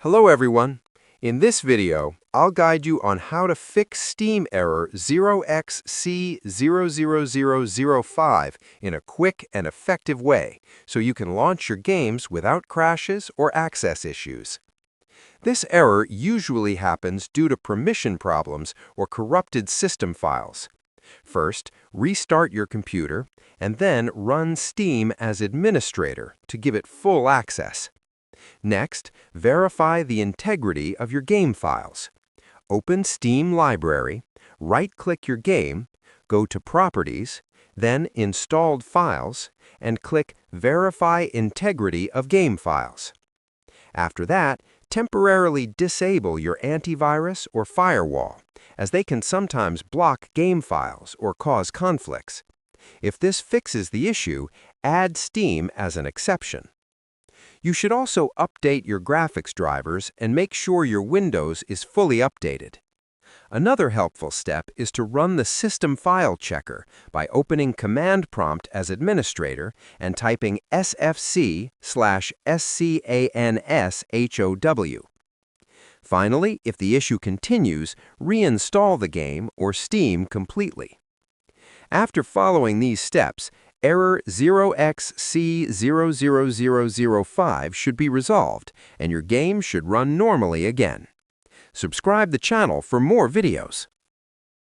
Hello everyone. In this video, I'll guide you on how to fix Steam error 0xc00005 in a quick and effective way so you can launch your games without crashes or access issues. This error usually happens due to permission problems or corrupted system files. First, restart your computer and then run Steam as administrator to give it full access. Next, verify the integrity of your game files. Open Steam Library, right-click your game, go to Properties, then Installed Files, and click Verify Integrity of Game Files. After that, temporarily disable your antivirus or firewall, as they can sometimes block game files or cause conflicts. If this fixes the issue, add Steam as an exception. You should also update your graphics drivers and make sure your Windows is fully updated. Another helpful step is to run the System File Checker by opening Command Prompt as administrator and typing sfc/scanshow. Finally, if the issue continues, reinstall the game or Steam completely. After following these steps, error 0xc00005 should be resolved, and your game should run normally again. Subscribe the channel for more videos.